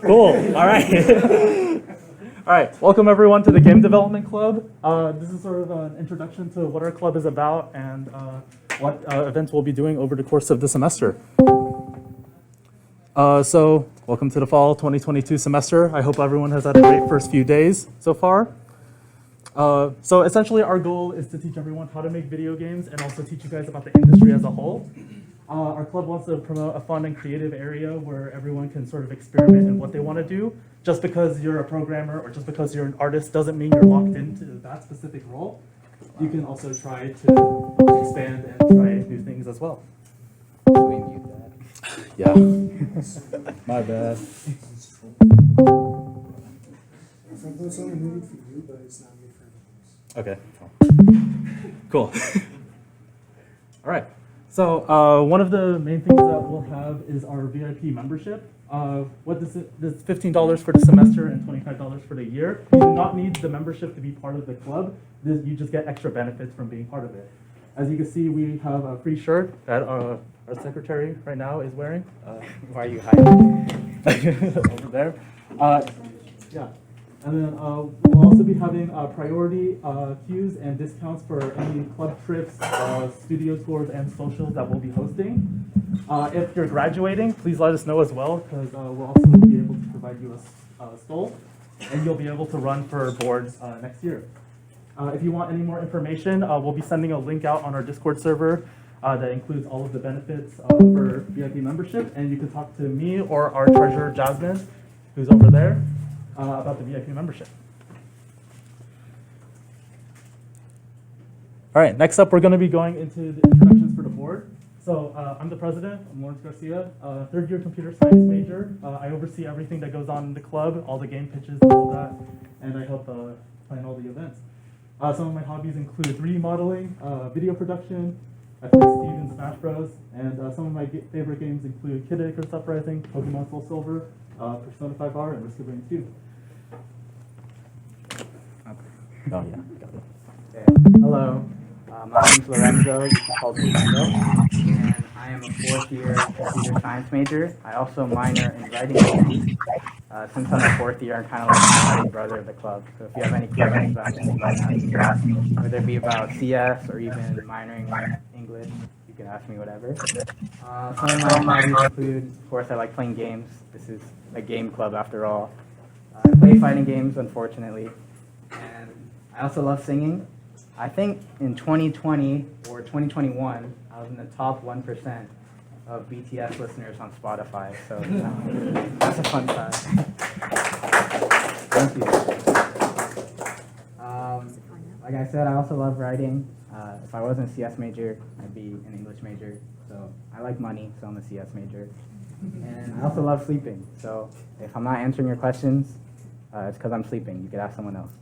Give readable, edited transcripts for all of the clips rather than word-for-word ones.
Cool. All right. All right. Welcome everyone to the Game Development Club. This is sort of an introduction to what our club is about and what events we'll be doing over the course of the semester. So welcome to the fall 2022 semester. I hope everyone has had a great first few days so far. So essentially our goal is to teach everyone how to make video games and also teach you guys about the industry as a whole. Our club wants to promote a fun and creative area where everyone can sort of experiment in what they want to do. Just because you're a programmer or just because you're an artist doesn't mean you're locked into that specific role. You can also try to expand and try new things as well. Should we mute that? Yeah. My bad. It's only muted for you, but it's not muted for everyone else. Okay. Cool. All right. So one of the main things that we'll have is our VIP membership. What this is $15 for the semester and $25 for the year. You do not need the membership to be part of the club. You just get extra benefits from being part of it. As you can see, we have a free shirt that our secretary right now is wearing. Why are you hiding? Over there. Yeah. And then we'll also be having priority queues and discounts for any club trips, studio tours, and socials that we'll be hosting. If you're graduating, please let us know as well, because we'll also be able to provide you a stole, and you'll be able to run for boards next year. If you want any more information, we'll be sending a link out on our Discord server that includes all of the benefits for VIP membership, and you can talk to me or our treasurer, Jasmine, who's over there, about the VIP membership. All right, next up, we're going to be going into the introductions for the board. So I'm the president, I'm Lawrence Garcia, third year computer science major. I oversee everything that goes on in the club, all the game pitches and all that, and I help plan all the events. Some of my hobbies include 3D modeling, video production, I play Steve in Smash Bros, and some of my favorite games include Kid Icarus Uprising, Pokemon Soul Silver, Persona 5R, and Risk of Rain 2. Oh yeah, got it. Okay. Hello, my name's Lorenzo, you can call me Lorenzo, and I am a fourth year computer science major. I also minor in writing. Since I'm a fourth year, I'm kind of like the study brother of the club. So if you have any questions about anything, whether it be about CS or even minoring in English, you can ask me whatever. Some of my hobbies include, of course, I like playing games. This is a game club after all. I play fighting games, unfortunately. And I also love singing. I think in 2020 or 2021, I was in the top 1% of BTS listeners on Spotify. So that's a fun time. Thank you. Like I said, I also love writing. If I wasn't a CS major, I'd be an English major. So I like money, so I'm a CS major. And I also love sleeping. So if I'm not answering your questions, it's because I'm sleeping. You could ask someone else.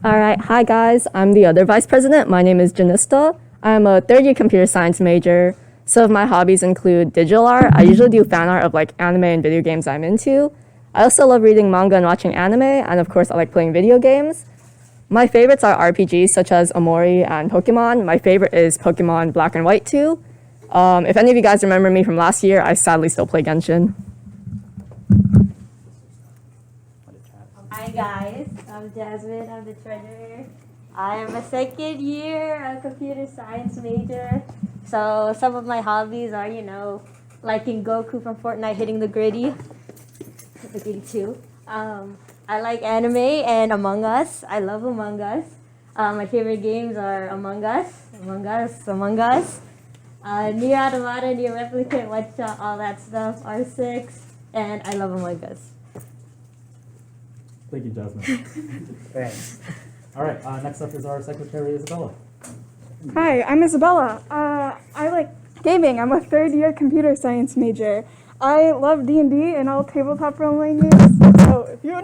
All right, hi guys, I'm the other vice president. My name is Janista. I'm a third year computer science major. Some of my hobbies include digital art. I usually do fan art of like anime and video games I'm into. I also love reading manga and watching anime, and of course I like playing video games. My favorites are RPGs such as Omori and Pokemon. My favorite is Pokemon Black and White 2. If any of you guys remember me from last year, I sadly still play Genshin. Hi guys, I'm Jasmine, I'm the treasurer. I am a second year computer science major. So some of my hobbies are, liking Goku from Fortnite hitting the griddy. The griddy 2. I like anime and Among Us. I love Among Us. My favorite games are Among Us, Nier Automata, Nier Replicant, One Shot, all that stuff, R6, and I love Among Us. Thank you, Jasmine. Thanks. All right, next up is our secretary, Isabella. Hi, I'm Isabella. I like gaming. I'm a third year computer science major. I love D&D and all tabletop role-playing games. So if you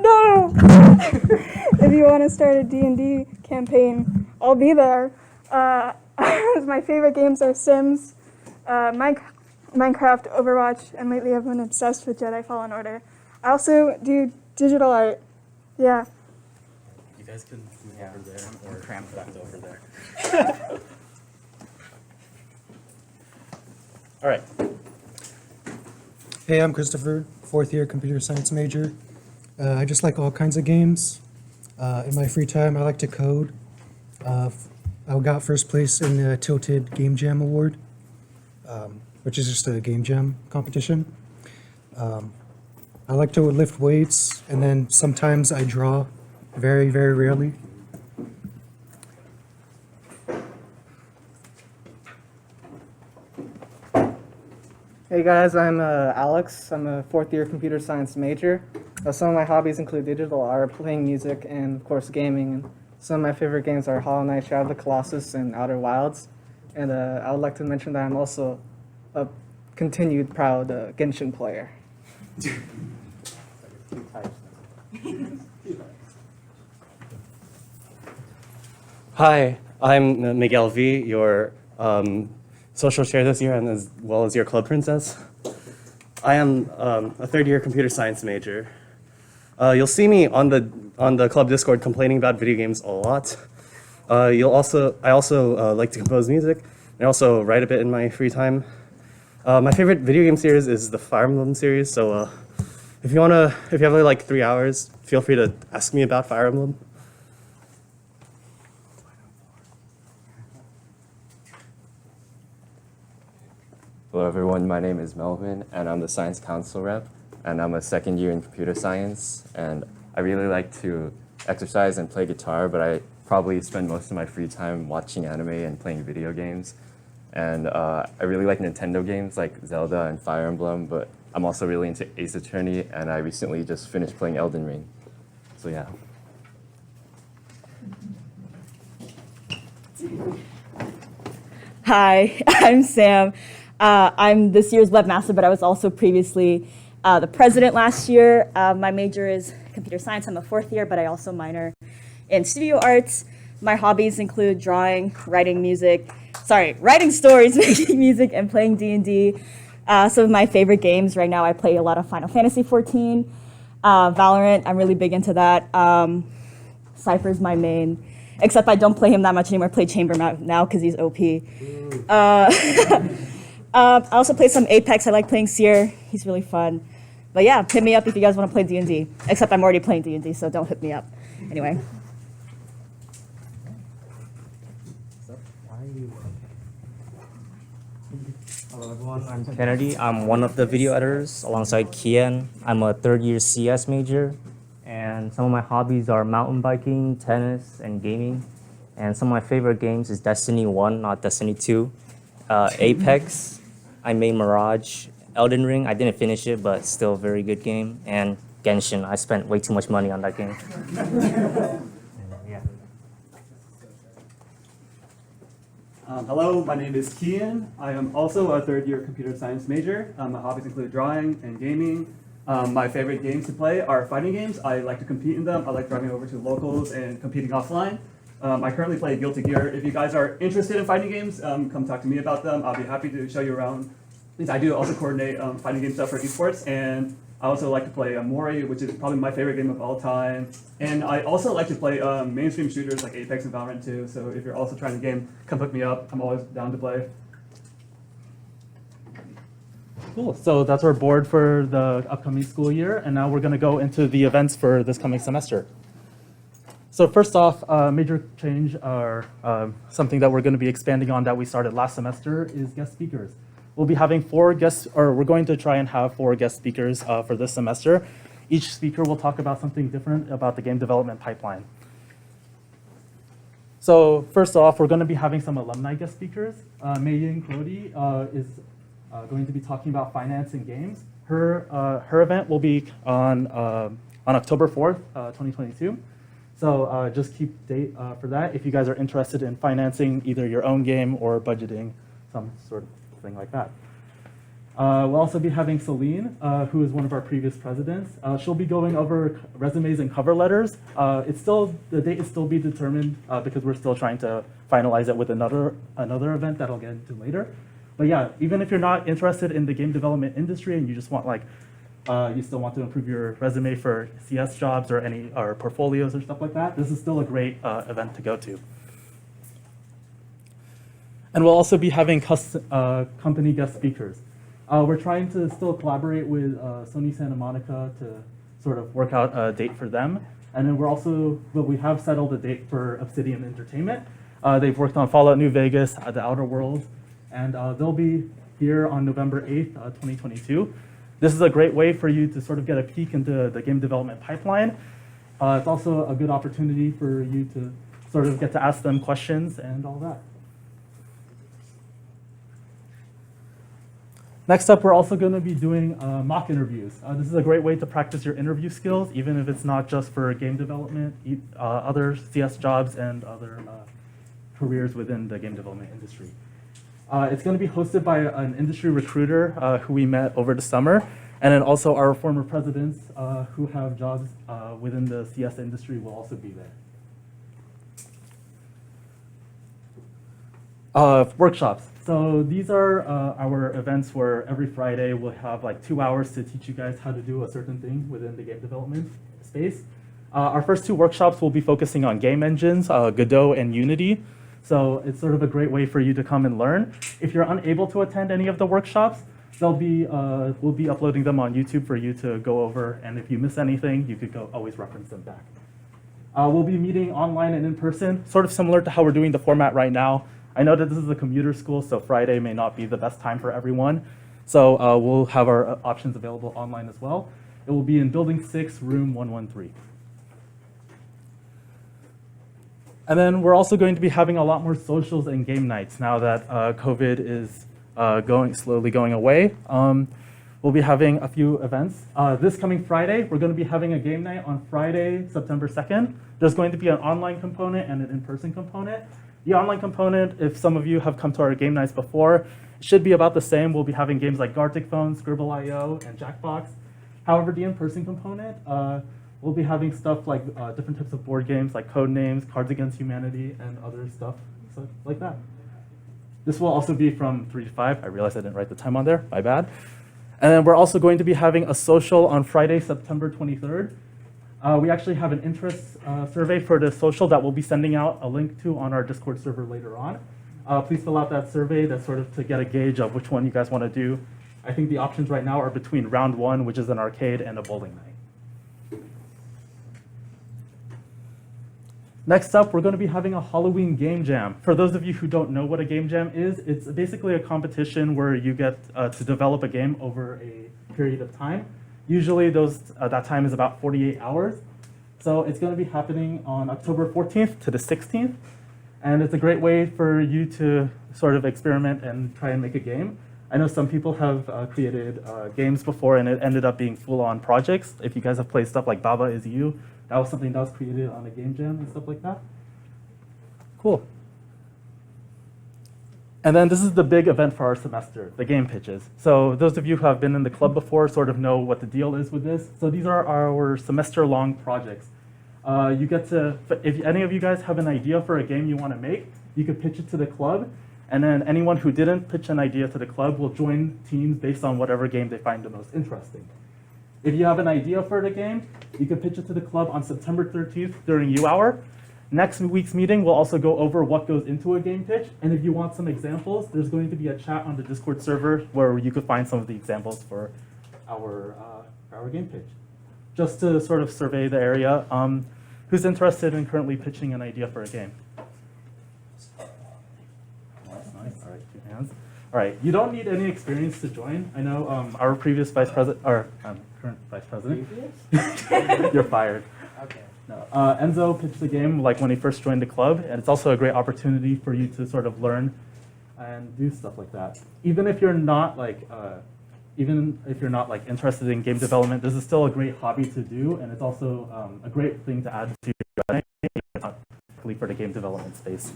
want to start a D&D campaign, I'll be there. My favorite games are Sims, Minecraft, Overwatch, and lately I've been obsessed with Jedi Fallen Order. I also do digital art. Yeah. You guys can move over there or tramp back over there. All right. Hey, I'm Christopher, fourth year computer science major. I just like all kinds of games. In my free time, I like to code. I got first place in the Tilted Game Jam Award, which is just a game jam competition. I like to lift weights, and then sometimes I draw, very, very rarely. Hey guys, I'm Alex. I'm a fourth year computer science major. Some of my hobbies include digital art, playing music, and of course gaming. And some of my favorite games are Hollow Knight, Shadow of the Colossus, and Outer Wilds. And I would like to mention that I'm also a continued proud Genshin player. Hi, I'm Miguel V, your social chair this year, and as well as your club princess. I am a third-year computer science major. You'll see me on the club Discord complaining about video games a lot. I also like to compose music, and I also write a bit in my free time. My favorite video game series is the Fire Emblem series. So if you have like 3 hours, feel free to ask me about Fire Emblem. Hello everyone, my name is Melvin and I'm the Science Council rep and I'm a second year in computer science and I really like to exercise and play guitar, but I probably spend most of my free time watching anime and playing video games. And I really like Nintendo games like Zelda and Fire Emblem, but I'm also really into Ace Attorney and I recently just finished playing Elden Ring. So yeah. Hi, I'm Sam. I'm this year's webmaster, but I was also previously the president last year. My major is computer science. I'm a fourth year, but I also minor in studio arts. My hobbies include drawing, writing stories, making music, and playing D&D. Some of my favorite games right now, I play a lot of Final Fantasy XIV, Valorant. I'm really big into that. Cypher's my main, except I don't play him that much anymore. I play Chamber now because he's OP. I also play some Apex. I like playing Seer. He's really fun. But yeah, hit me up if you guys want to play D&D. Except I'm already playing D&D, so don't hit me up. Anyway. Hello everyone, I'm Kennedy. I'm one of the video editors alongside Kian. I'm a third year CS major. And some of my hobbies are mountain biking, tennis, and gaming. And some of my favorite games is Destiny 1, not Destiny 2. Apex, I made Mirage. Elden Ring, I didn't finish it, but still a very good game. And Genshin, I spent way too much money on that game. Yeah. Hello, my name is Kian. I am also a third-year computer science major. My hobbies include drawing and gaming. My favorite games to play are fighting games. I like to compete in them. I like driving over to locals and competing offline. I currently play Guilty Gear. If you guys are interested in fighting games, come talk to me about them. I'll be happy to show you around. I do also coordinate fighting game stuff for esports, and I also like to play Mori, which is probably my favorite game of all time. And I also like to play mainstream shooters like Apex and Valorant too. So if you're also trying the game, come hook me up. I'm always down to play. Cool. So that's our board for the upcoming school year, and now we're going to go into the events for this coming semester. So first off, major change or something that we're going to be expanding on that we started last semester is guest speakers. We'll be having we're going to try and have 4 guest speakers for this semester. Each speaker will talk about something different about the game development pipeline. So first off, we're going to be having some alumni guest speakers. Mei-Ying Crody is going to be talking about finance in games. Her event will be on October 4th, 2022. So just keep date for that if you guys are interested in financing either your own game or budgeting some sort of thing like that. We'll also be having Celine, who is one of our previous presidents. She'll be going over resumes and cover letters. The date is still be determined because we're still trying to finalize it with another event that I'll get into later. But yeah, even if you're not interested in the game development industry and you just want you still want to improve your resume for CS jobs or portfolios or stuff like that, this is still a great event to go to. And we'll also be having company guest speakers. We're trying to still collaborate with Sony Santa Monica to sort of work out a date for them. And then we have settled a date for Obsidian Entertainment. They've worked on Fallout New Vegas, The Outer Worlds, and they'll be here on November 8th, 2022. This is a great way for you to sort of get a peek into the game development pipeline. It's also a good opportunity for you to sort of get to ask them questions and all that. Next up, we're also going to be doing mock interviews. This is a great way to practice your interview skills, even if it's not just for game development, other CS jobs and other careers within the game development industry. It's going to be hosted by an industry recruiter who we met over the summer, and then also our former presidents who have jobs within the CS industry will also be there. Workshops. So these are our events where every Friday we'll have like 2 hours to teach you guys how to do a certain thing within the game development space. Our first 2 workshops will be focusing on game engines, Godot and Unity. So it's sort of a great way for you to come and learn. If you're unable to attend any of the workshops, we'll be uploading them on YouTube for you to go over. And if you miss anything, you could always reference them back. We'll be meeting online and in person, sort of similar to how we're doing the format right now. I know that this is a commuter school, so Friday may not be the best time for everyone. So we'll have our options available online as well. It will be in Building 6, Room 113. And then we're also going to be having a lot more socials and game nights now that COVID is slowly going away. We'll be having a few events. This coming Friday, we're going to be having a game night on Friday, September 2nd. There's going to be an online component and an in-person component. The online component, if some of you have come to our game nights before, should be about the same. We'll be having games like Gartic Phone, Scribble.io, and Jackbox. However, the in-person component, we'll be having stuff like different types of board games like Codenames, Cards Against Humanity, and other stuff like that. This will also be from 3 to 5. I realized I didn't write the time on there, my bad. And then we're also going to be having a social on Friday, September 23rd. We actually have an interest survey for the social that we'll be sending out a link to on our Discord server later on. Please fill out that survey. That's sort of to get a gauge of which one you guys want to do. I think the options right now are between round 1, which is an arcade, and a bowling night. Next up, we're going to be having a Halloween game jam. For those of you who don't know what a game jam is, it's basically a competition where you get to develop a game over a period of time. Usually that time is about 48 hours. So it's going to be happening on October 14th to the 16th. And it's a great way for you to sort of experiment and try and make a game. I know some people have created games before and it ended up being full-on projects. If you guys have played stuff like Baba Is You, that was something that was created on a game jam and stuff like that. Cool. And then this is the big event for our semester, the game pitches. So those of you who have been in the club before sort of know what the deal is with this. So these are our semester-long projects. You get to, if any of you guys have an idea for a game you want to make, you could pitch it to the club. And then anyone who didn't pitch an idea to the club will join teams based on whatever game they find the most interesting. If you have an idea for the game, you can pitch it to the club on September 13th during U Hour. Next week's meeting, we'll also go over what goes into a game pitch. And if you want some examples, there's going to be a chat on the Discord server where you could find some of the examples for our game pitch. Just to sort of survey the area, who's interested in currently pitching an idea for a game? Nice. All right, 2 hands. All right, you don't need any experience to join. I know our previous vice president, or current vice president. You're fired. Okay. No. Enzo pitched the game like when he first joined the club, and it's also a great opportunity for you to sort of learn and do stuff like that. Even if you're not like interested in game development, this is still a great hobby to do, and it's also a great thing to add to your resume for the game development space.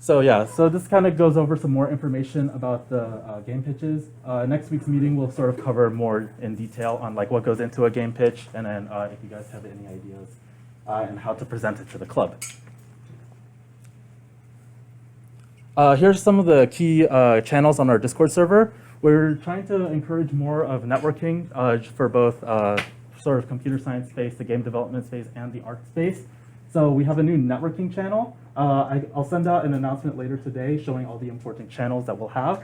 So yeah, so this kind of goes over some more information about the game pitches. Next week's meeting will sort of cover more in detail on like what goes into a game pitch, and then if you guys have any ideas and how to present it to the club. Here's some of the key channels on our Discord server. We're trying to encourage more of networking for both sort of computer science space, the game development space, and the art space. So we have a new networking channel. I'll send out an announcement later today showing all the important channels that we'll have.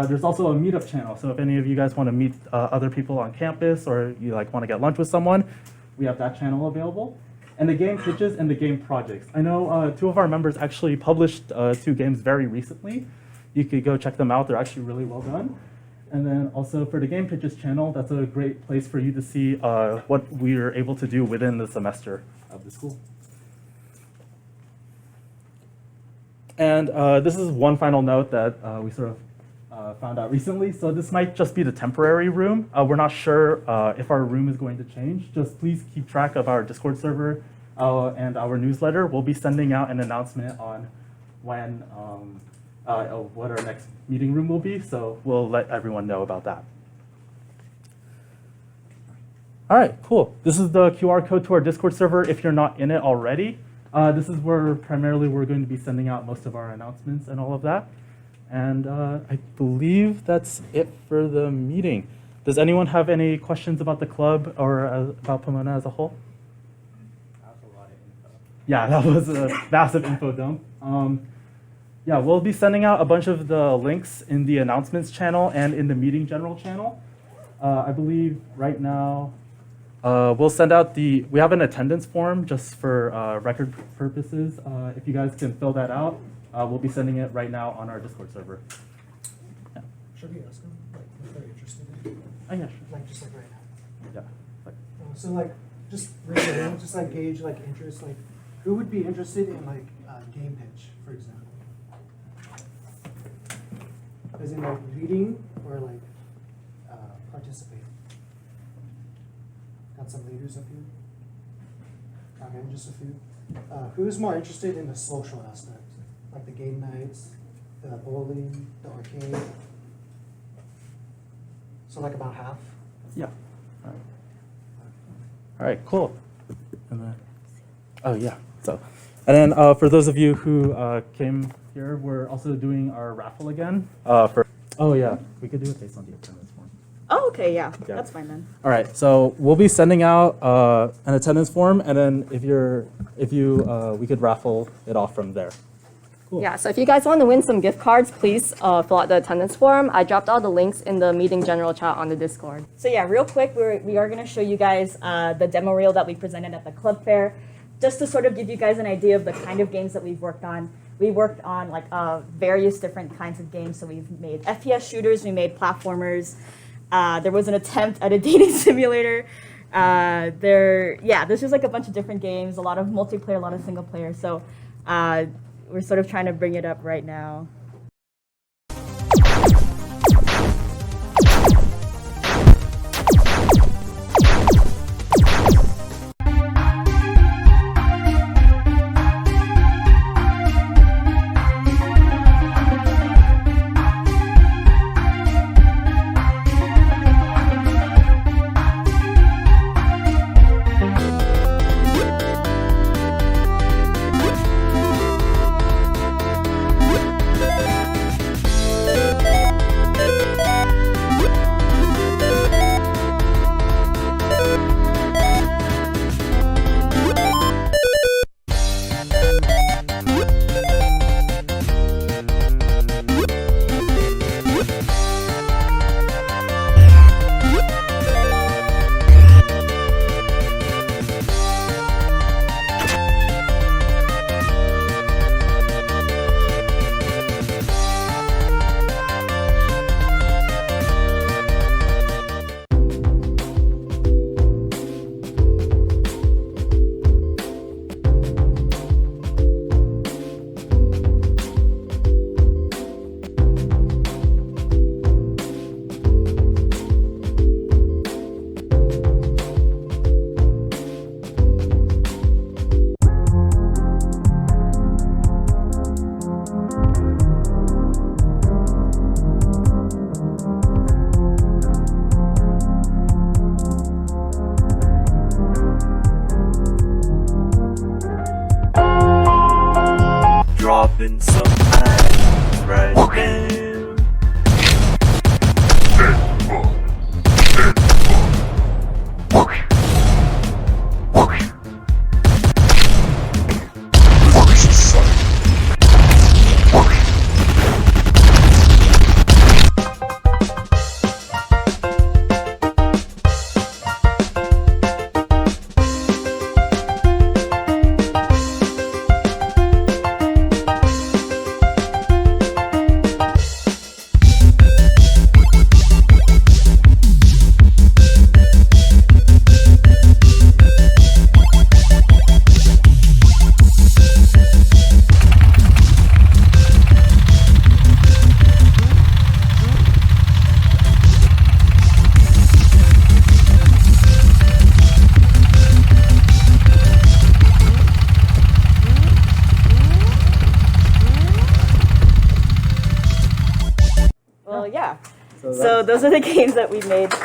There's also a meetup channel. So if any of you guys want to meet other people on campus or you like want to get lunch with someone, we have that channel available. And the game pitches and the game projects. I know 2 of our members actually published 2 games very recently. You could go check them out. They're actually really well done. And then also for the game pitches channel, that's a great place for you to see what we're able to do within the semester of the school. And this is one final note that we sort of found out recently. So this might just be the temporary room. We're not sure if our room is going to change. Just please keep track of our Discord server and our newsletter. We'll be sending out an announcement on when what our next meeting room will be. So we'll let everyone know about that. All right, cool. This is the QR code to our Discord server if you're not in it already. This is where primarily we're going to be sending out most of our announcements and all of that. And I believe that's it for the meeting. Does anyone have any questions about the club or about Pomona as a whole? That was a lot of info. Yeah, that was a massive info dump. Yeah, we'll be sending out a bunch of the links in the announcements channel and in the meeting general channel. I believe right now, we'll send out we have an attendance form just for record purposes. If you guys can fill that out, we'll be sending it right now on our Discord server. Yeah. Should we ask them, like, if they're interested in? Oh, yeah, sure. Like, just like right now. Yeah. Like, So like, just raise your hand, just like gauge like interest, like, who would be interested in like game pitch, for example? As in like leading or like participating? Got some leaders up here? Okay, just a few. Who's more interested in the social aspect? Like the game nights, the bowling, the arcade? So like about half? yeah. All right, cool. And then, oh yeah. So, and then for those of you who came here, we're also doing our raffle again. Oh yeah, we could do it based on the attendance form. Oh, okay, yeah, Yeah. that's fine then. All right, so we'll be sending out an attendance form, and then we could raffle it off from there. Cool. Yeah, so if you guys want to win some gift cards, please fill out the attendance form. I dropped all the links in the meeting general chat on the Discord. So yeah, real quick, we are going to show you guys the demo reel that we presented at the club fair, just to sort of give you guys an idea of the kind of games that we've worked on. We worked on like various different kinds of games. So we've made FPS shooters, we made platformers. There was an attempt at a dating simulator. There's just like a bunch of different games, a lot of multiplayer, a lot of single player. So we're sort of trying to bring it up right now. dropping some ice right now. Well, yeah. So So that's- those are the games that we made. So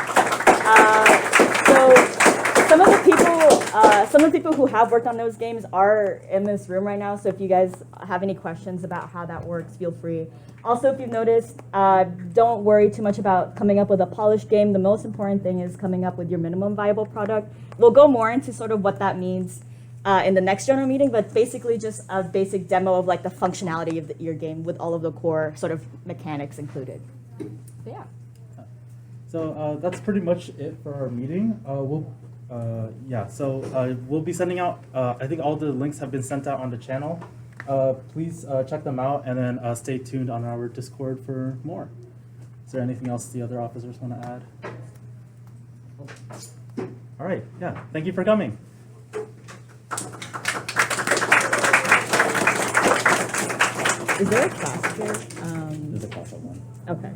some of the people who have worked on those games are in this room right now. So if you guys have any questions about how that works, feel free. Also, if you've noticed, don't worry too much about coming up with a polished game. The most important thing is coming up with your minimum viable product. We'll go more into sort of what that means in the next general meeting, but basically just a basic demo of like the functionality of your game with all of the core sort of mechanics included. So yeah. So that's pretty much it for our meeting. We'll be sending out, I think all the links have been sent out on the channel. Please check them out and then stay tuned on our Discord for more. Is there anything else the other officers want to add? All right, yeah, thank you for coming. Is there a class here? There's a class at 1. Okay.